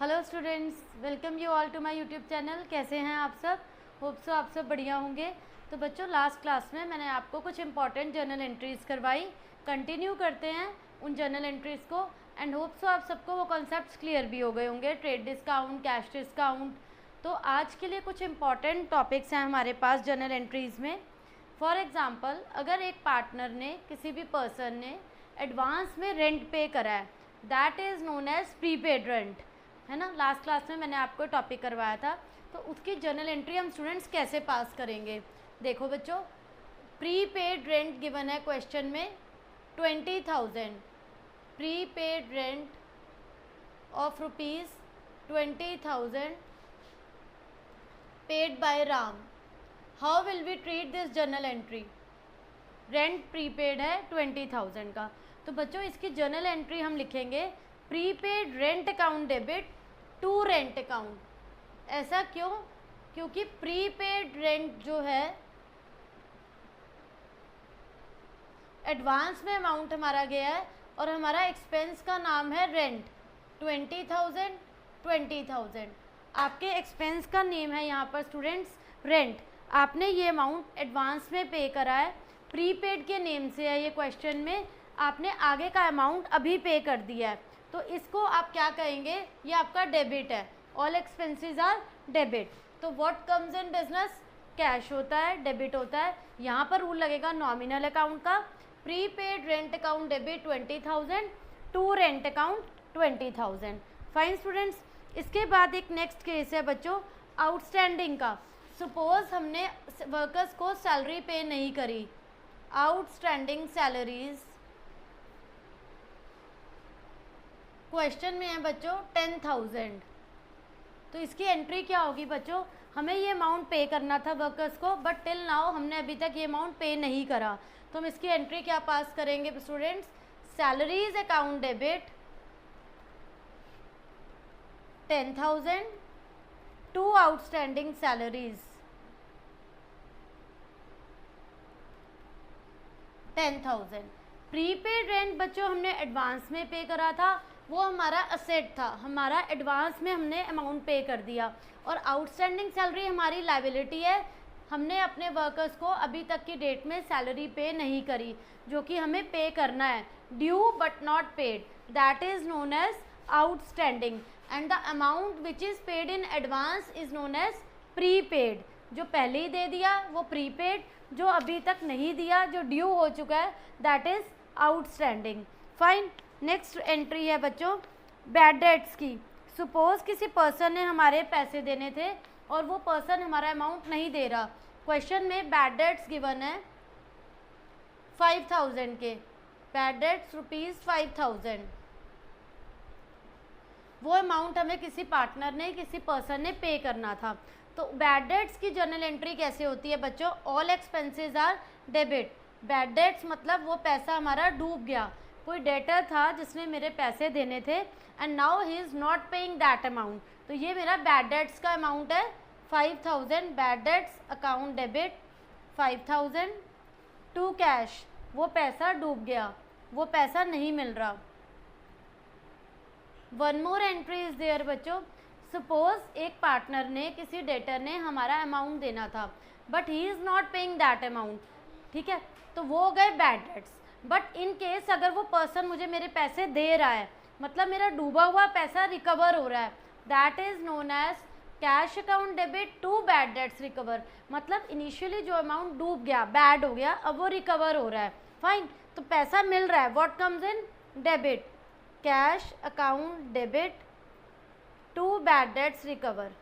Hello students, welcome you all to my YouTube channel. कैसे हैं आप सब? होप सो आप सब बढ़िया होंगे। तो बच्चों, लास्ट क्लास में मैंने आपको कुछ इंपॉर्टेंट जर्नल एंट्रीज़ करवाई। कंटिन्यू करते हैं उन जर्नल एंट्रीज़ को एंड होप सो आप सबको वो कॉन्सेप्ट्स क्लियर भी हो गए होंगे, ट्रेड डिस्काउंट, कैश डिस्काउंट। तो आज के लिए कुछ इंपॉर्टेंट टॉपिक्स हैं हमारे पास जर्नल एंट्रीज़ में। फॉर एग्ज़ाम्पल, अगर एक पार्टनर ने, किसी भी पर्सन ने एडवांस में रेंट पे करा है, that is known as prepaid rent, है ना। लास्ट क्लास में मैंने आपको टॉपिक करवाया था। तो उसकी जर्नल एंट्री हम स्टूडेंट्स कैसे पास करेंगे? देखो बच्चों, प्रीपेड रेंट गिवन है क्वेश्चन में 20,000, prepaid rent of ₹20,000 paid by Ram. How will we treat this journal entry? Rent prepaid है 20,000 का। तो बच्चों, इसकी जर्नल एंट्री हम लिखेंगे prepaid rent account debit to rent account. ऐसा क्यों? क्योंकि प्रीपेड रेंट जो है एडवांस में अमाउंट हमारा गया है और हमारा एक्सपेंस का नाम है रेंट। 20,000 आपके एक्सपेंस का नेम है यहाँ पर स्टूडेंट्स रेंट। आपने ये अमाउंट एडवांस में पे करा है, प्रीपेड के नेम से है ये क्वेश्चन में, आपने आगे का अमाउंट अभी पे कर दिया है। तो इसको आप क्या कहेंगे? ये आपका डेबिट है। All expenses are debit. तो what comes in business? Cash होता है, डेबिट होता है। यहाँ पर रूल लगेगा नॉमिनल अकाउंट का। Prepaid rent account debit 20,000 to rent account 20,000। Fine students, इसके बाद एक नेक्स्ट केस है बच्चों आउटस्टैंडिंग का। सपोज हमने वर्कर्स को सैलरी पे नहीं करी, आउटस्टैंडिंग सैलरीज। क्वेश्चन में है बच्चों 10,000। तो इसकी एंट्री क्या होगी बच्चों? हमें ये अमाउंट पे करना था वर्कर्स को, बट टिल नाउ हमने अभी तक ये अमाउंट पे नहीं करा। तो हम इसकी एंट्री क्या पास करेंगे students? Salaries account debit 10,000 to outstanding salaries 10,000। Prepaid rent बच्चों हमने एडवांस में पे करा था, वो हमारा असेट था, हमारा एडवांस में हमने अमाउंट पे कर दिया। और आउटस्टैंडिंग सैलरी हमारी लायबिलिटी है, हमने अपने वर्कर्स को अभी तक की डेट में सैलरी पे नहीं करी, जो कि हमें पे करना है। Due but not paid, that is known as outstanding. And the amount which is paid in advance is known as prepaid. जो पहले ही दे दिया वो प्रीपेड, जो अभी तक नहीं दिया, जो ड्यू हो चुका है, that is outstanding. Fine. Next entry है बच्चों बैड डेट्स की। सपोज किसी पर्सन ने हमारे पैसे देने थे और वो पर्सन हमारा अमाउंट नहीं दे रहा। क्वेश्चन में बैड डेट्स गिवन है 5,000 के, बैड डेट्स ₹5,000। वो अमाउंट हमें किसी पार्टनर ने, किसी पर्सन ने पे करना था। तो बैड डेट्स की जर्नल एंट्री कैसे होती है बच्चों? All expenses are debit. Bad debts मतलब वो पैसा हमारा डूब गया, कोई डेटर था जिसने मेरे पैसे देने थे and now he is not paying that amount. तो ये मेरा बैड डेट्स का अमाउंट है 5,000। Bad debts account debit 5,000 to cash, वो पैसा डूब गया, वो पैसा नहीं मिल रहा। One more entry is there बच्चों। सपोज एक पार्टनर ने, किसी डेटर ने हमारा अमाउंट देना था, but he is not paying that amount, ठीक है। तो वो हो गए bad debts. But in case अगर वो पर्सन मुझे मेरे पैसे दे रहा है, मतलब मेरा डूबा हुआ पैसा रिकवर हो रहा है, that is known as cash account debit to bad debts recover. मतलब इनिशियली जो अमाउंट डूब गया, बैड हो गया, अब वो रिकवर हो रहा है। फाइन। तो पैसा मिल रहा है, what comes in debit, cash account debit to bad debts recover.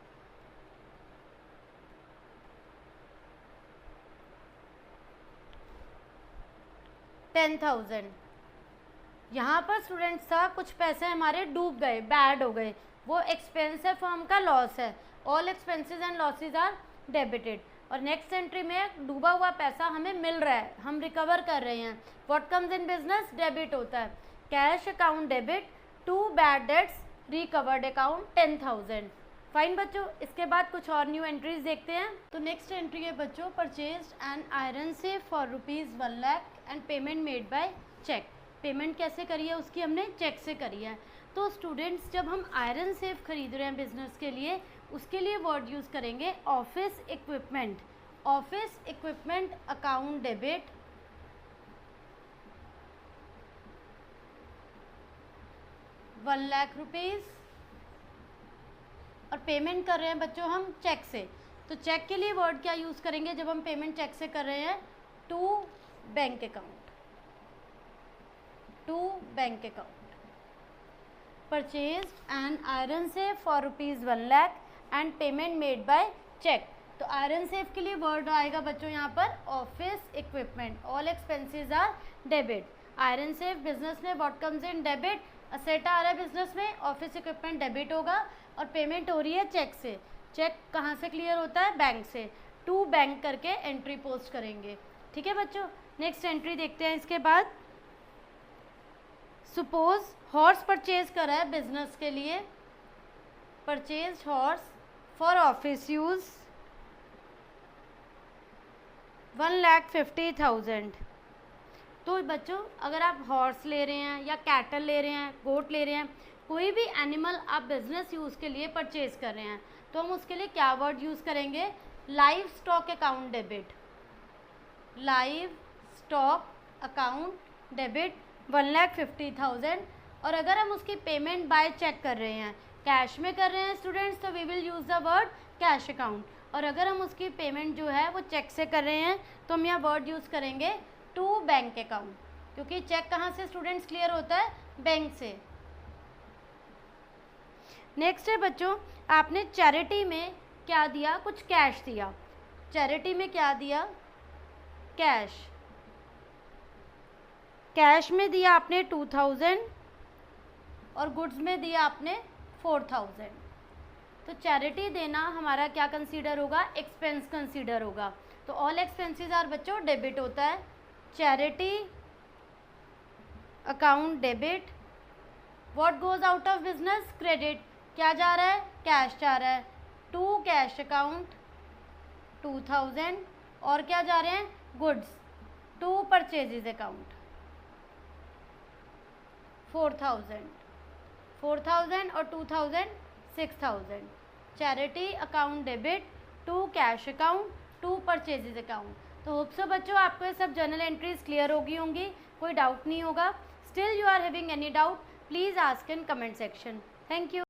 $10,000। यहाँ पर स्टूडेंट्स था कुछ पैसे हमारे डूब गए, बैड हो गए, वो एक्सपेंस है, फर्म का लॉस है। All expenses and losses are debited. और नेक्स्ट एंट्री में डूबा हुआ पैसा हमें मिल रहा है, हम रिकवर कर रहे हैं। What comes in business? Debit होता है। Cash account debit to bad debts recovered account 10,000। Fine बच्चों, इसके बाद कुछ और न्यू एंट्रीज देखते हैं। तो नेक्स्ट एंट्री है बच्चों परचेज एन आयरन से for ₹1 lakh and payment made by cheque. Payment कैसे करी है उसकी? हमने चेक से करी है। तो स्टूडेंट्स जब हम आयरन सेफ खरीद रहे हैं बिजनेस के लिए, उसके लिए वर्ड यूज़ करेंगे office equipment. Office equipment account debit 1 lakh rupees, और पेमेंट कर रहे हैं बच्चों हम चेक से। तो चेक के लिए वर्ड क्या यूज़ करेंगे जब हम पेमेंट चेक से कर रहे हैं? To bank account. To bank account. Purchase an iron safe for ₹1 lakh and payment made by cheque. तो आयरन सेफ के लिए वर्ड आएगा बच्चों यहाँ पर office equipment. All expenses are debit. Iron safe business में what comes in debit? Asset आ रहा है बिजनेस में, ऑफिस इक्विपमेंट डेबिट होगा, और पेमेंट हो रही है चेक से। चेक कहाँ से क्लियर होता है? बैंक से। टू बैंक करके एंट्री पोस्ट करेंगे। ठीक है बच्चों, नेक्स्ट एंट्री देखते हैं इसके बाद। सपोज हॉर्स परचेज करा है बिजनेस के लिए, purchase horse for office use 1,50,000। तो बच्चों अगर आप हॉर्स ले रहे हैं या कैटल ले रहे हैं, गोट ले रहे हैं, कोई भी एनिमल आप बिजनेस यूज़ के लिए परचेज कर रहे हैं, तो हम उसके लिए क्या वर्ड यूज़ करेंगे? Live stock account debit. Live stock account debit 1,50,000। और अगर हम उसकी पेमेंट बाय चेक कर रहे हैं, कैश में कर रहे हैं स्टूडेंट्स, तो we will use the word cash account. और अगर हम उसकी पेमेंट जो है वो चेक से कर रहे हैं, तो हम यहाँ वर्ड यूज़ करेंगे टू बैंक अकाउंट, क्योंकि चेक कहाँ से स्टूडेंट्स क्लियर होता है? बैंक से। नेक्स्ट है बच्चों, आपने चैरिटी में क्या दिया? कुछ कैश दिया। चैरिटी में क्या दिया? कैश। कैश में दिया आपने 2,000 और गुड्स में दिया आपने 4,000। तो चैरिटी देना हमारा क्या कंसीडर होगा? एक्सपेंस कंसीडर होगा। तो ऑल एक्सपेंसेस आर बच्चों डेबिट होता है। Charity account debit. What goes out of business? Credit. क्या जा रहा है? कैश जा रहा है। टू कैश अकाउंट 2,000, और क्या जा रहे हैं? गुड्स। To purchases account 4,000। 4,000 और 2,000 6,000। Charity account debit, to cash account, to purchases account. तो होप सो बच्चों आपको ये सब जर्नल एंट्रीज क्लियर होगी होंगी, कोई डाउट नहीं होगा। Still you are having any doubt, please ask in comment section. Thank you.